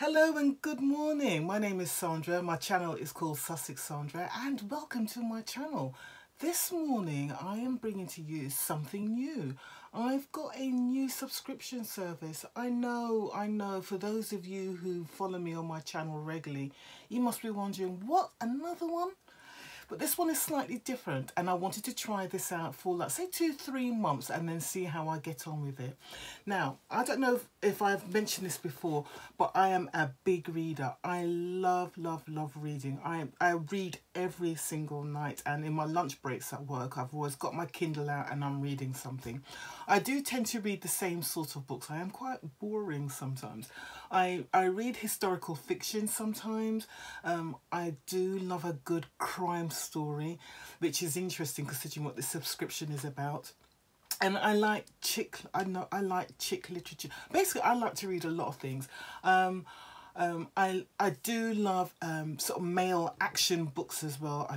Hello and good morning. My name is Sandra. My channel is called Sussex Sandra and welcome to my channel. This morning I am bringing to you something new. I've got a new subscription service. I know, for those of you who follow me on my channel regularly, you must be wondering, what, another one? But this one is slightly different and I wanted to try this out for, let's say, 2-3 months and then see how I get on with it. Now, I don't know if I've mentioned this before, but I am a big reader. I love reading. I read every single night, and in my lunch breaks at work, I've always got my Kindle out and I'm reading something. I do tend to read the same sort of books. I am quite boring sometimes. I read historical fiction sometimes. I do love a good crime story, which is interesting considering what the subscription is about. And I like chick literature. Basically, I like to read a lot of things. I do love sort of male action books as well.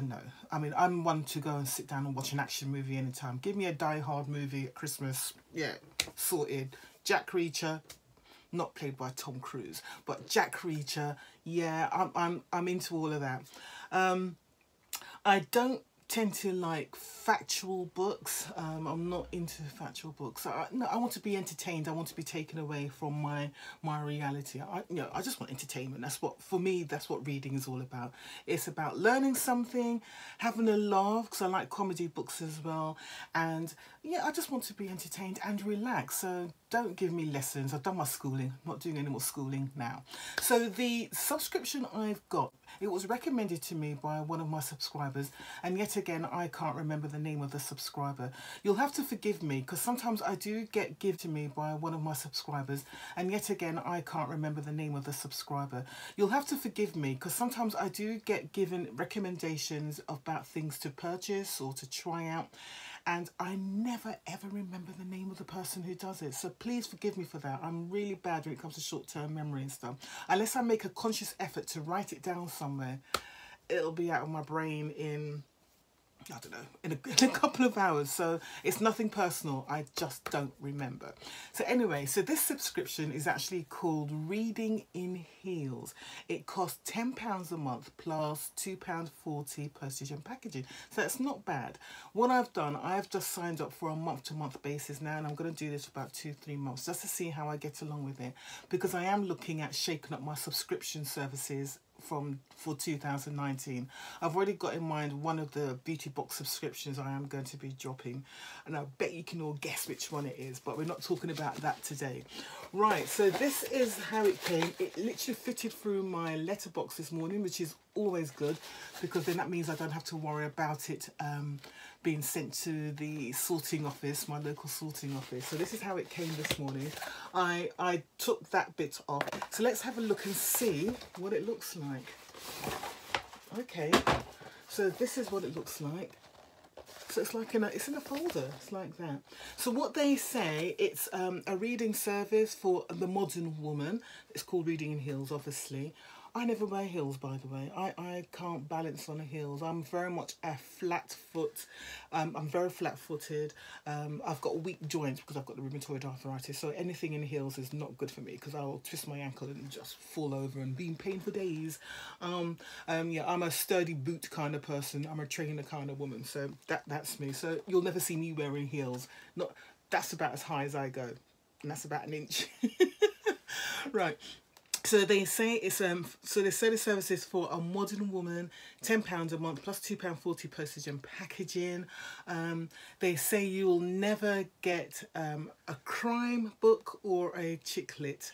I mean, I'm one to go and sit down and watch an action movie anytime. Give me a Die Hard movie at Christmas, yeah, sorted. Jack Reacher, not played by Tom Cruise, but Jack Reacher, yeah, I'm into all of that. I don't tend to like factual books. I'm not into factual books. No, I want to be entertained. I want to be taken away from my reality. I just want entertainment. That's what, for me, that's what reading is all about. It's about learning something, having a laugh, because I like comedy books as well. And yeah, I just want to be entertained and relax. So don't give me lessons. I've done my schooling. I'm not doing any more schooling now. So the subscription I've got, it was recommended to me by one of my subscribers, and yet again I can't remember the name of the subscriber. You'll have to forgive me because sometimes I do get given to me by one of my subscribers, and yet again I can't remember the name of the subscriber. You'll have to forgive me because sometimes I do get given recommendations about things to purchase or to try out, and I never ever remember the name of the person who does it. So please forgive me for that. I'm really bad when it comes to short-term memory and stuff. Unless I make a conscious effort to write it down somewhere, it'll be out of my brain in, I don't know, in a couple of hours. So it's nothing personal, I just don't remember. So anyway, so this subscription is actually called Reading in Heels. It costs £10 a month plus £2.40 postage and packaging. So that's not bad. What I've done, I've just signed up for a month-to-month basis now, and I'm going to do this for about 2-3 months just to see how I get along with it, because I am looking at shaking up my subscription services for 2019. I've already got in mind one of the beauty box subscriptions I am going to be dropping, and I bet you can all guess which one it is, but we're not talking about that today. Right, so this is how it came. It literally fitted through my letterbox this morning, which is always good because then that means I don't have to worry about it being sent to the sorting office, my local sorting office. So this is how it came this morning. I took that bit off. So let's have a look and see what it looks like. Okay, so this is what it looks like. So it's like it's in a folder. It's like that. So what they say, it's a reading service for the modern woman. It's called Reading in Heels, obviously. I never wear heels, by the way. I can't balance on the heels. I'm very much a flat foot. I'm very flat-footed. I've got weak joints because I've got the rheumatoid arthritis. So anything in heels is not good for me because I'll twist my ankle and just fall over and be in pain for days. Yeah, I'm a sturdy boot kind of person. I'm a trainer kind of woman. So that's me. So you'll never see me wearing heels. That's about as high as I go, and that's about an inch. Right. So they say it's so they say the service is for a modern woman, £10 a month plus £2.40 postage and packaging. They say you'll never get a crime book or a chick lit.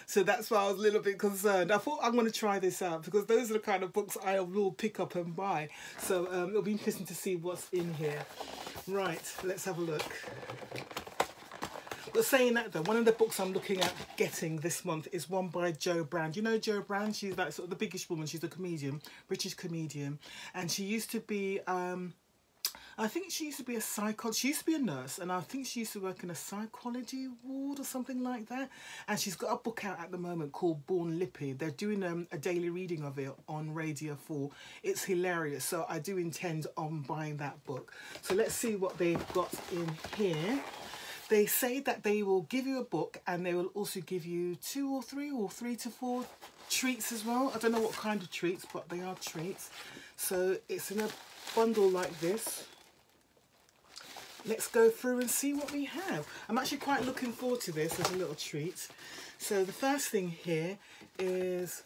So that's why I was a little bit concerned. I thought I'm going to try this out because those are the kind of books I will pick up and buy. So it'll be interesting to see what's in here. Right, let's have a look. But saying that though, one of the books I'm looking at getting this month is one by Jo Brand. You know Jo Brand? She's like sort of the biggest woman. She's a comedian, British comedian, and she used to be I think she used to be a psychologist. She used to be a nurse, and I think she used to work in a psychology ward or something like that. And she's got a book out at the moment called Born Lippy. They're doing a daily reading of it on Radio 4. It's hilarious. So I do intend on buying that book. So let's see what they've got in here. They say that they will give you a book and they will also give you 2 or 3 or 3 to 4 treats as well. I don't know what kind of treats, but they are treats. So it's in a bundle like this. Let's go through and see what we have. I'm actually quite looking forward to this as a little treat. So the first thing here is,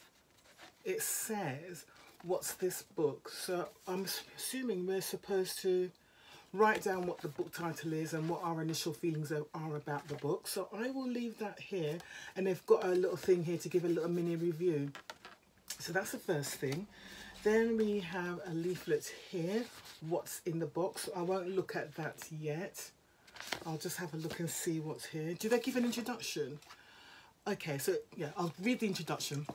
it says, what's this book? So I'm assuming we're supposed to write down what the book title is and what our initial feelings are about the book. So I will leave that here, and they've got a little thing here to give a little mini review. So that's the first thing. Then we have a leaflet here, what's in the box. I won't look at that yet. I'll just have a look and see what's here. Do they give an introduction? Okay, so yeah, I'll read the introduction.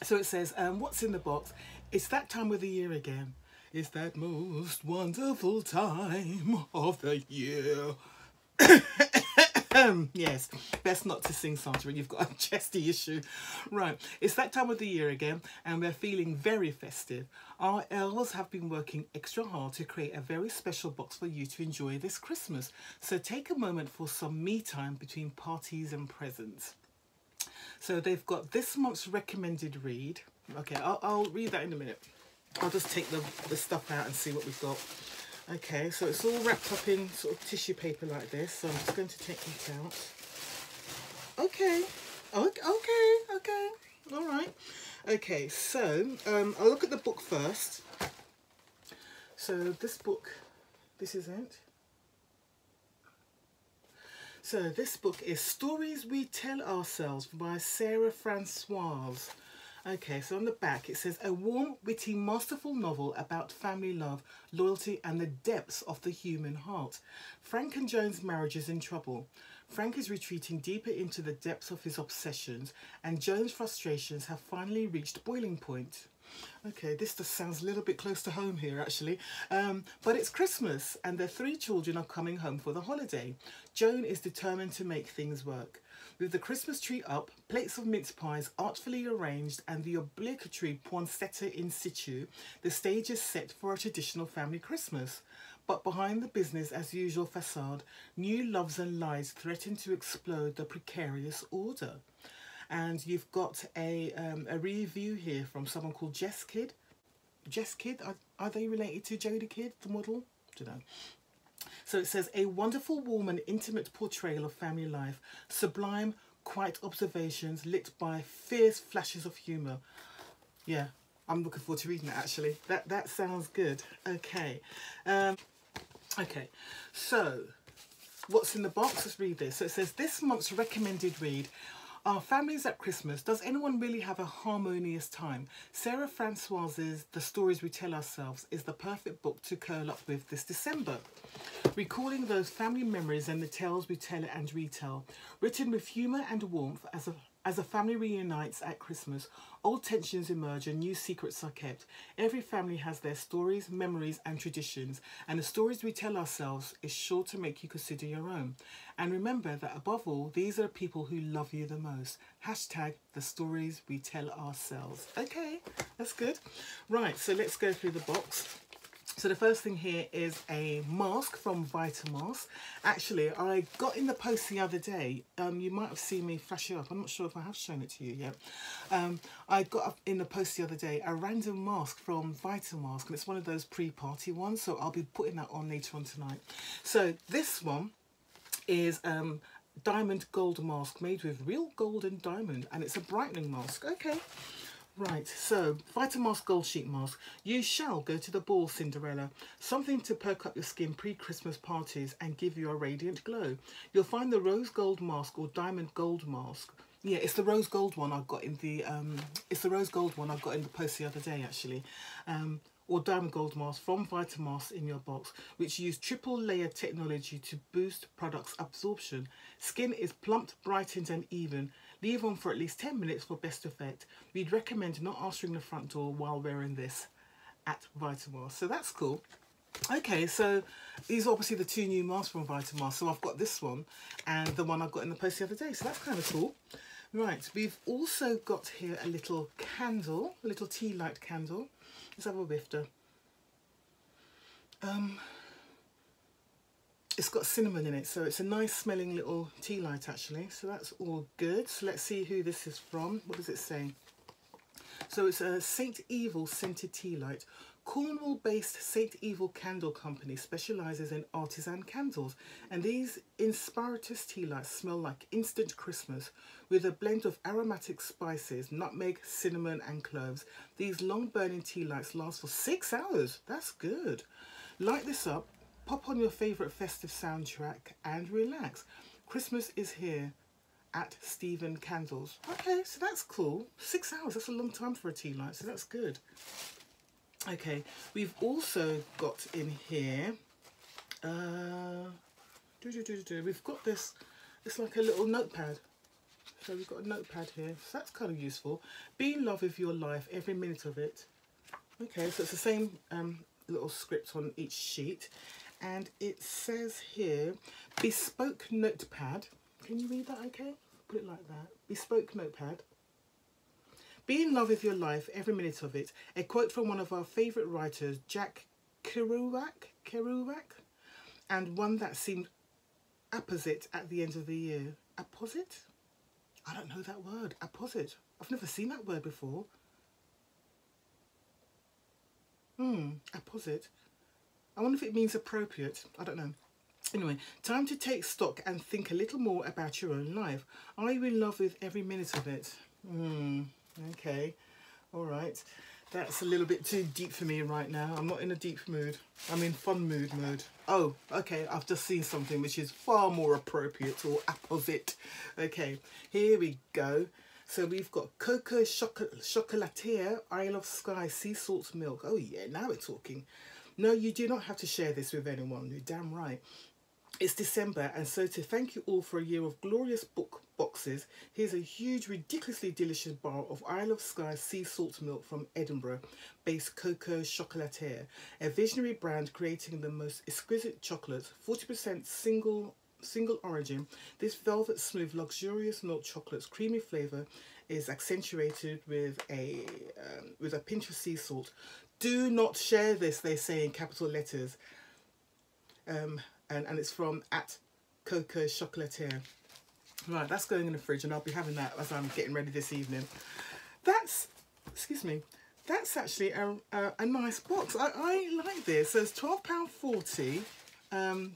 So it says, what's in the box? It's that time of the year again. It's that most wonderful time of the year. Yes, best not to sing, Sandra, when you've got a chesty issue. Right, it's that time of the year again, and we're feeling very festive. Our elves have been working extra hard to create a very special box for you to enjoy this Christmas. So take a moment for some me time between parties and presents. So they've got this month's recommended read. Okay, I'll read that in a minute. I'll just take the stuff out and see what we've got. Okay, so it's all wrapped up in sort of tissue paper like this. So I'm just going to take it out. Okay, okay, all right. Okay, so I'll look at the book first. So this book, this is it. So this book is Stories We Tell Ourselves by Sarah Francoise. Okay, so on the back it says, a warm, witty, masterful novel about family love, loyalty and the depths of the human heart. Frank and Joan's marriage is in trouble. Frank is retreating deeper into the depths of his obsessions, and Joan's frustrations have finally reached boiling point. Okay, this just sounds a little bit close to home here actually. But it's Christmas and their 3 children are coming home for the holiday. Joan is determined to make things work. With the Christmas tree up, plates of mince pies artfully arranged and the obligatory poinsettia in situ, the stage is set for a traditional family Christmas. But behind the business as usual facade, new loves and lies threaten to explode the precarious order. And you've got a review here from someone called Jess Kidd. Jess Kidd, are they related to Jodie Kidd, the model? Don't know. So it says, a wonderful, warm and intimate portrayal of family life, sublime, quiet observations lit by fierce flashes of humour. Yeah, I'm looking forward to reading it actually. That sounds good. Okay. Okay, so what's in the box? Let's read this. So it says, this month's recommended read, Our Families at Christmas. Does anyone really have a harmonious time? Sarah Francoise's The Stories We Tell Ourselves is the perfect book to curl up with this December. Recalling those family memories and the tales we tell and retell. Written with humour and warmth as a family reunites at Christmas, old tensions emerge and new secrets are kept. Every family has their stories, memories and traditions, and the stories we tell ourselves is sure to make you consider your own. And remember that above all, these are the people who love you the most. Hashtag the stories we tell ourselves. Okay, that's good. Right, so let's go through the box. So the first thing here is a mask from Vitamask. Actually, I got in the post the other day. You might have seen me flash it up. I'm not sure if I have shown it to you yet. I got in the post the other day a random mask from Vitamask, and it's one of those pre-party ones. So I'll be putting that on later on tonight. So this one is diamond gold mask made with real gold and diamond, and it's a brightening mask. Okay. Right, so Vitamask Gold Sheet Mask. You shall go to the ball, Cinderella. Something to perk up your skin pre-Christmas parties and give you a radiant glow. You'll find the rose gold mask or diamond gold mask. Yeah, it's the rose gold one I got in the post the other day actually. Or diamond gold mask from Vitamask in your box, which use triple layer technology to boost product's absorption. Skin is plumped, brightened and even. Leave on for at least 10 minutes for best effect. We'd recommend not answering the front door while wearing this at Vitamask. So that's cool. Okay, so these are obviously the 2 new masks from Vitamask. So I've got this one and the one I got in the post the other day. So that's kind of cool. Right, we've also got here a little candle, a little tea light candle. Let's have a whifter. it's got cinnamon in it, so it's a nice smelling little tea light actually. So that's all good. So let's see who this is from. What does it say? So it's a St. Evil scented tea light. Cornwall-based St. Evil Candle Company specialises in artisan candles, and these inspiritus tea lights smell like instant Christmas with a blend of aromatic spices, nutmeg, cinnamon and cloves. These long-burning tea lights last for 6 hours. That's good. Light this up, pop on your favourite festive soundtrack and relax. Christmas is here at Stephen Candles. Okay, so that's cool. 6 hours, that's a long time for a tea light, so that's good. Okay, we've also got in here, we've got this, it's like a little notepad. So we've got a notepad here, so that's kind of useful. Be in love with your life, every minute of it. Okay, so it's the same little script on each sheet. And it says here, bespoke notepad. Can you read that okay? Put it like that. Bespoke notepad. Be in love with your life, every minute of it. A quote from one of our favourite writers, Jack Kerouac, and one that seemed apposite at the end of the year. Apposite? I don't know that word. Apposite. I've never seen that word before. Apposite. I wonder if it means appropriate. I don't know. Anyway, time to take stock and think a little more about your own life. Are you in love with every minute of it? Okay, all right. That's a little bit too deep for me right now. I'm not in a deep mood. I'm in fun mood mode. Oh, okay, I've just seen something which is far more appropriate or apposite. Okay, here we go. So we've got Coco Chocolatier, Isle of Skye, Sea Salt Milk. Oh yeah, now we're talking. No, you do not have to share this with anyone. You're damn right. It's December, and so to thank you all for a year of glorious book boxes, here's a huge, ridiculously delicious bar of Isle of Skye sea salt milk from Edinburgh-based Coco Chocolatier, a visionary brand creating the most exquisite chocolates, 40% single origin. This velvet smooth, luxurious milk chocolate's creamy flavour is accentuated with a pinch of sea salt. Do not share this, they say in capital letters. And it's from @Coco Chocolatier. Right, that's going in the fridge, and I'll be having that as I'm getting ready this evening. That's, excuse me, that's actually a nice box. I like this. So it's £12.40.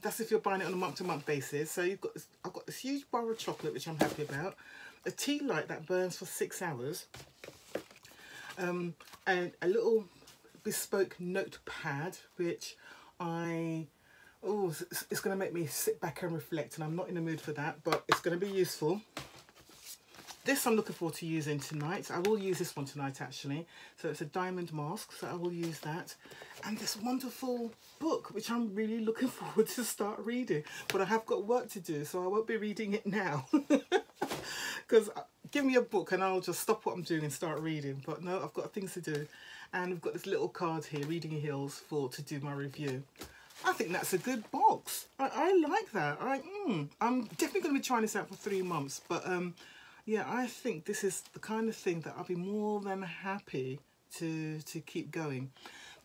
That's if you're buying it on a month-to-month basis. So I've got this huge bar of chocolate, which I'm happy about. A tea light that burns for 6 hours. And a little bespoke notepad, which it's going to make me sit back and reflect, and I'm not in the mood for that, but it's going to be useful. This I'm looking forward to using tonight. I will use this one tonight actually. So it's a diamond mask, so I will use that. And this wonderful book, which I'm really looking forward to start reading. But I have got work to do, so I won't be reading it now. Because give me a book and I'll just stop what I'm doing and start reading. But no, I've got things to do. And we've got this little card here, Reading Hills, to do my review. I think that's a good box. I like that. I'm definitely going to be trying this out for 3 months. But yeah, I think this is the kind of thing that I'll be more than happy to keep going.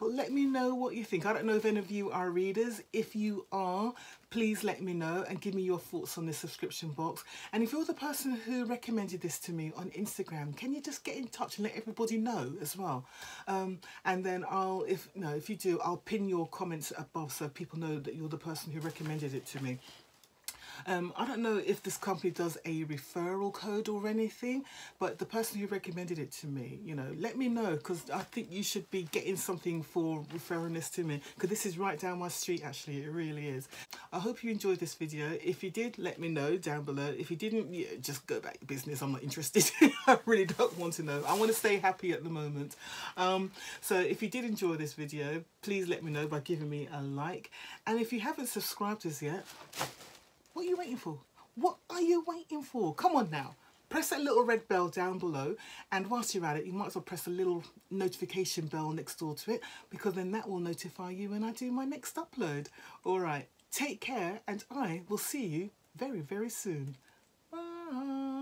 But let me know what you think. I don't know if any of you are readers. If you are, please let me know and give me your thoughts on this subscription box. And if you're the person who recommended this to me on Instagram, can you just get in touch and let everybody know as well? And then if you do, I'll pin your comments above so people know that you're the person who recommended it to me. I don't know if this company does a referral code or anything, but the person who recommended it to me, you know, let me know, because I think you should be getting something for referring this to me, because this is right down my street actually, it really is. I hope you enjoyed this video. If you did, let me know down below. If you didn't, yeah, just go back to business. I'm not interested. I really don't want to know. I want to stay happy at the moment. So if you did enjoy this video, please let me know by giving me a like. And if you haven't subscribed as yet, what are you waiting for? What are you waiting for? Come on now. Press that little red bell down below, and whilst you're at it, you might as well press a little notification bell next door to it, because then that will notify you when I do my next upload. All right, take care, and I will see you very, very soon. Bye.